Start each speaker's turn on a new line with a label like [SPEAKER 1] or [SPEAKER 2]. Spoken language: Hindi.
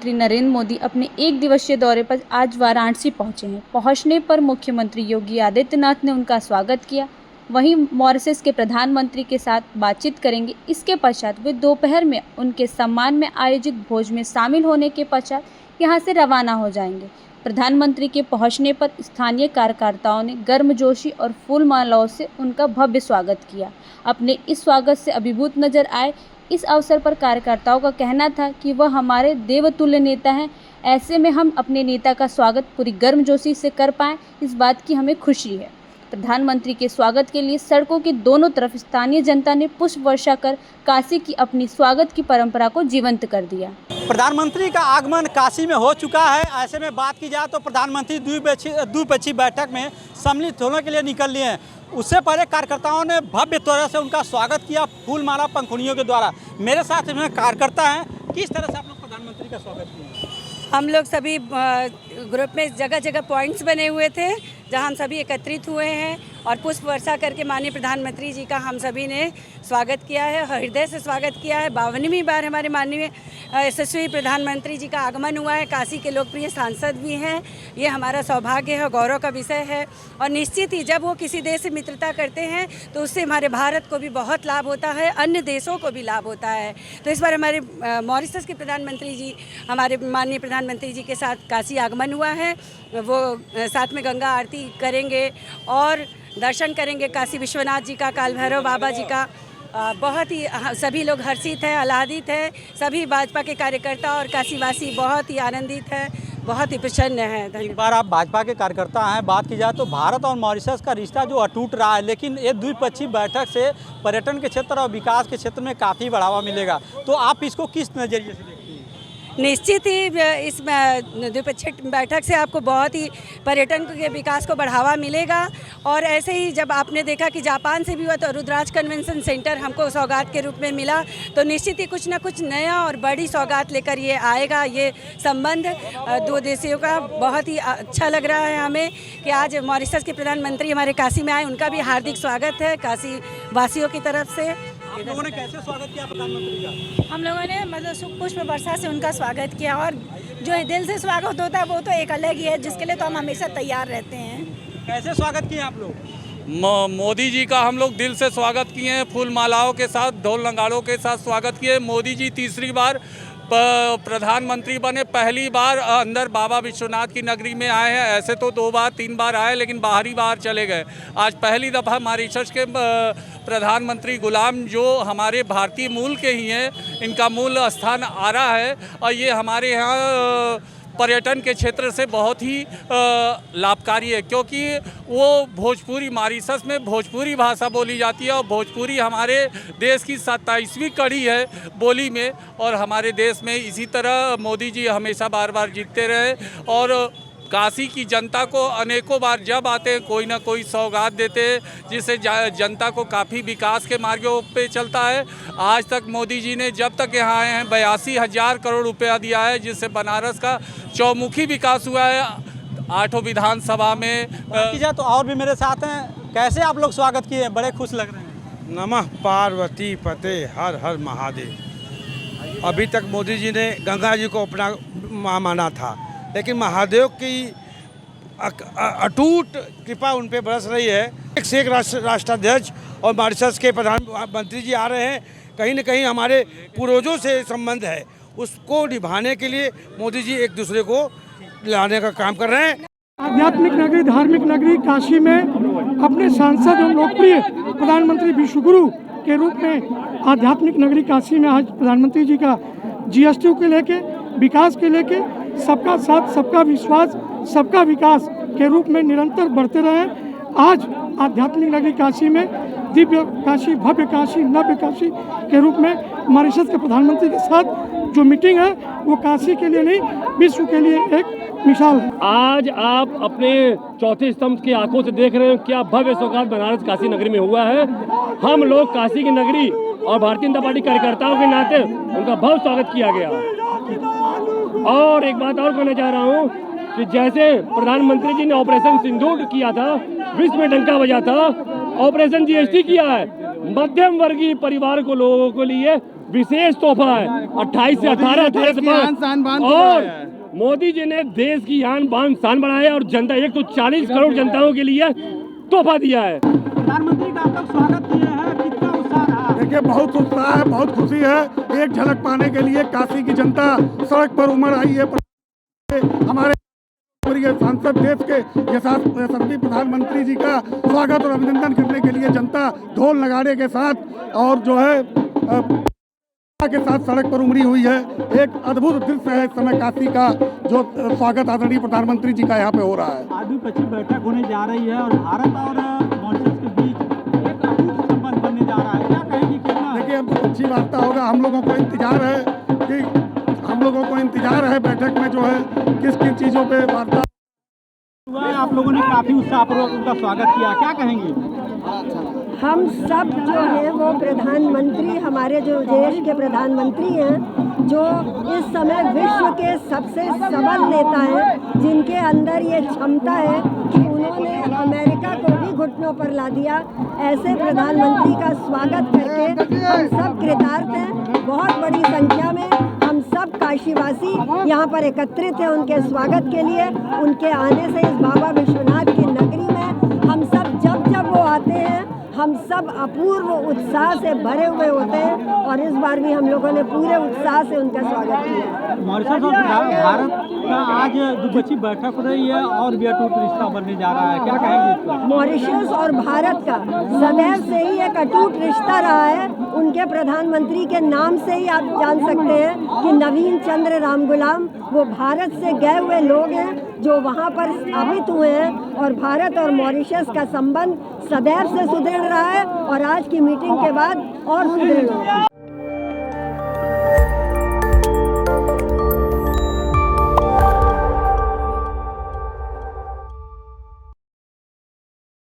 [SPEAKER 1] प्रधानमंत्री नरेंद्र मोदी अपने एक दिवसीय दौरे पर आज वाराणसी पहुंचे हैं। पहुंचने पर मुख्यमंत्री योगी आदित्यनाथ ने उनका स्वागत किया। वहीं मॉरिशस के प्रधानमंत्री के साथ बातचीत करेंगे। इसके पश्चात वे दोपहर में उनके सम्मान में आयोजित भोज में शामिल होने के पश्चात यहां से रवाना हो जाएंगे। प्रधानमंत्री के पहुंचने पर स्थानीय कार्यकर्ताओं ने गर्मजोशी और फूल मालाओं से उनका भव्य स्वागत किया। अपने इस स्वागत से अभिभूत नजर आए। इस अवसर पर कार्यकर्ताओं का कहना था कि वह हमारे देवतुल्य नेता हैं। ऐसे में हम अपने नेता का स्वागत पूरी गर्मजोशी से कर पाएं, इस बात की हमें खुशी है। प्रधानमंत्री के स्वागत के लिए सड़कों के दोनों तरफ स्थानीय जनता ने पुष्प वर्षा कर काशी की अपनी स्वागत की परंपरा को जीवंत कर दिया।
[SPEAKER 2] प्रधानमंत्री का आगमन काशी में हो चुका है। ऐसे में बात की जाए तो प्रधानमंत्री द्विपक्षीय बैठक में सम्मिलित होने के लिए निकल लिए हैं। उससे पहले कार्यकर्ताओं ने भव्य तरह से उनका स्वागत किया फूल माला पंखुड़ियों के द्वारा। मेरे साथ इसमें कार्यकर्ता हैं। किस तरह से आप लोग प्रधानमंत्री का स्वागत किए?
[SPEAKER 3] हम लोग सभी ग्रुप में जगह जगह पॉइंट्स बने हुए थे जहां हम सभी एकत्रित हुए हैं और पुष्प वर्षा करके माननीय प्रधानमंत्री जी का हम सभी ने स्वागत किया है, हृदय से स्वागत किया है। 52वीं बार हमारे माननीय यशस्वी प्रधानमंत्री जी का आगमन हुआ है। काशी के लोकप्रिय सांसद भी हैं। ये हमारा सौभाग्य है, गौरव का विषय है। और निश्चित ही जब वो किसी देश से मित्रता करते हैं तो उससे हमारे भारत को भी बहुत लाभ होता है, अन्य देशों को भी लाभ होता है। तो इस बार हमारे मॉरिशस के प्रधानमंत्री जी, हमारे माननीय प्रधानमंत्री जी के साथ काशी आगमन हुआ है। वो साथ में गंगा आरती करेंगे और दर्शन करेंगे काशी विश्वनाथ जी का, काल भैरव बाबा जी का। बहुत ही सभी लोग हर्षित हैं, आह्लादित हैं। सभी भाजपा के कार्यकर्ता और काशीवासी बहुत ही आनंदित हैं, बहुत ही प्रसन्न हैं।
[SPEAKER 2] एक बार आप भाजपा के कार्यकर्ता हैं, बात की जाए तो भारत और मॉरिशस का रिश्ता जो अटूट रहा है, लेकिन ये द्विपक्षीय बैठक से पर्यटन के क्षेत्र और विकास के क्षेत्र में काफ़ी बढ़ावा मिलेगा। तो आप इसको किस नज़रिए से देखते हैं?
[SPEAKER 3] निश्चित ही इस द्विपक्षीय बैठक से आपको बहुत ही पर्यटन के विकास को बढ़ावा मिलेगा। और ऐसे ही जब आपने देखा कि जापान से भी हुआ तो रुद्राज कन्वेंशन सेंटर हमको सौगात के रूप में मिला, तो निश्चित ही कुछ ना कुछ नया और बड़ी सौगात लेकर ये आएगा। ये संबंध दो देशों का बहुत ही अच्छा लग रहा है हमें कि आज मॉरिशस के प्रधानमंत्री हमारे काशी में आए। उनका भी हार्दिक स्वागत है काशी वासियों की तरफ से।
[SPEAKER 2] आप लोगों ने कैसे स्वागत किया प्रधानमंत्री का?
[SPEAKER 4] हम लोगों ने मतलब पुष्प वर्षा से उनका स्वागत किया और जो दिल से स्वागत होता है वो तो एक अलग ही है, जिसके लिए तो हम हमेशा तैयार रहते हैं।
[SPEAKER 2] कैसे स्वागत किए आप लोग?
[SPEAKER 5] मोदी जी का हम लोग दिल से स्वागत किए हैं, फूल मालाओं के साथ, ढोल नगाड़ों के साथ स्वागत किए। मोदी जी तीसरी बार प्रधानमंत्री बने, पहली बार अंदर बाबा विश्वनाथ की नगरी में आए हैं। ऐसे तो 2 बार 3 बार आए, लेकिन बाहरी बाहर चले गए। आज पहली दफ़ा मॉरिशस के प्रधानमंत्री गुलाम जो हमारे भारतीय मूल के ही हैं, इनका मूल स्थान आरा है और ये हमारे यहाँ पर्यटन के क्षेत्र से बहुत ही लाभकारी है, क्योंकि वो भोजपुरी, मॉरिशस में भोजपुरी भाषा बोली जाती है और भोजपुरी हमारे देश की 27वीं कड़ी है बोली में। और हमारे देश में इसी तरह मोदी जी हमेशा बार बार जीतते रहे और काशी की जनता को अनेकों बार जब आते हैं कोई ना कोई सौगात देते हैं, जिससे जनता को काफ़ी विकास के मार्गों पे चलता है। आज तक मोदी जी ने जब तक यहाँ आए हैं 82,000 करोड़ रुपया दिया है, जिससे बनारस का चौमुखी विकास हुआ है 8 विधानसभा में।
[SPEAKER 2] की जाए तो और भी मेरे साथ हैं। कैसे आप लोग स्वागत किए? बड़े खुश लग रहे हैं।
[SPEAKER 6] नमः पार्वती पते हर हर महादेव। अभी तक मोदी जी ने गंगा जी को अपना माँ माना था, लेकिन महादेव की अटूट कृपा उन पे बरस रही है। एक से एक राष्ट्राध्यक्ष और मॉरिशस के प्रधानमंत्री जी आ रहे हैं। कहीं न कहीं हमारे पूर्वजों से संबंध है, उसको निभाने के लिए मोदी जी एक दूसरे को लाने का काम कर रहे हैं।
[SPEAKER 7] आध्यात्मिक नगरी, धार्मिक नगरी काशी में अपने सांसद और लोकप्रिय प्रधानमंत्री विश्वगुरु के रूप में आध्यात्मिक नगरी काशी में आज प्रधानमंत्री जी का GST के लेके, विकास के लेके, सबका साथ, सबका विश्वास, सबका विकास के रूप में निरंतर बढ़ते रहे। आज आध्यात्मिक नगरी काशी में दिव्य काशी, भव्य काशी, नव्य काशी के रूप में मॉरिशस के प्रधानमंत्री के साथ जो मीटिंग है वो काशी के लिए नहीं, विश्व के लिए एक मिसाल है।
[SPEAKER 8] आज आप अपने चौथे स्तंभ की आंखों से देख रहे हैं क्या भव्य सौगात बनारस काशी नगरी में हुआ है। हम लोग काशी की नगरी और भारतीय जनता पार्टी कार्यकर्ताओं के नाते उनका बहुत स्वागत किया गया। और एक बात और कहना चाह रहा हूँ कि जैसे प्रधानमंत्री जी ने ऑपरेशन सिंदूर किया था, विश्व में डंका बजा था, ऑपरेशन GST किया है, मध्यम वर्गीय परिवार को, लोगों के लिए विशेष तोहफा है 28 से 18 अध्यक्ष पर। और मोदी जी ने देश की आन बान शान बढ़ाया और जनता 140 करोड़ जनताओं के लिए तोहफा दिया है।
[SPEAKER 2] प्रधानमंत्री का आप लोग स्वागत किए हैं, कितना उत्साह रहा?
[SPEAKER 7] देखिए बहुत उत्साह है, बहुत खुशी है। एक झलक पाने के लिए काशी की जनता सड़क पर उमड़ आई है। हमारे सांसद देश के यशस्वी प्रधानमंत्री जी का स्वागत और अभिनंदन करने के लिए जनता ढोल नगाड़े के साथ और जो है के साथ सड़क पर उमड़ी हुई है। एक अद्भुत दृश्य है इस समय काशी का, जो स्वागत आदरणीय प्रधानमंत्री जी का यहाँ पे हो रहा है।
[SPEAKER 2] आज द्विपक्षीय बैठक होने जा रही है और भारत और मॉरिशस के बीच एक अटूट संबंध बनने जा रहा है, क्या कहेंगे? कितना
[SPEAKER 7] देखिए अब तो अच्छी वार्ता होगा। हम लोगों को इंतजार है बैठक में जो है किस किन चीज़ों पे वार्ता
[SPEAKER 2] हुआ है। आप लोगों ने काफी उत्साहपूर्वक उनका स्वागत किया, क्या कहेंगे?
[SPEAKER 9] हम सब जो है वो प्रधानमंत्री, हमारे जो देश के प्रधानमंत्री हैं, जो इस समय विश्व के सबसे सबल नेता हैं, जिनके अंदर ये क्षमता है कि उन्होंने अमेरिका को भी घुटनों पर ला दिया, ऐसे प्रधानमंत्री का स्वागत करके हम सब कृतार्थ हैं। बहुत बड़ी संख्या में हम सब काशीवासी यहाँ पर एकत्रित हैं उनके स्वागत के लिए। उनके आने से इस बाबा विश्वनाथ की नगरी में हम सब जब वो आते हैं हम सब अपूर्व उत्साह से भरे हुए होते हैं और इस बार भी हम लोगों ने पूरे उत्साह से उनका स्वागत किया।
[SPEAKER 2] मॉरिशस और भारत का आज द्विपक्षीय बैठक हो रही है और भी अटूट रिश्ता बनने जा रहा है, क्या कहेंगे इस पर?
[SPEAKER 9] मॉरिशस और भारत का सदैव से ही एक अटूट रिश्ता रहा है। उनके प्रधानमंत्री के नाम से ही आप जान सकते हैं कि नवीन चंद्र रामगुलाम वो भारत से गए हुए लोग हैं जो वहाँ पर स्थापित हुए हैं और भारत और मॉरिशस का संबंध सदैव से सुदृढ़ रहा है और आज की मीटिंग के बाद और सुदृढ़ होगा।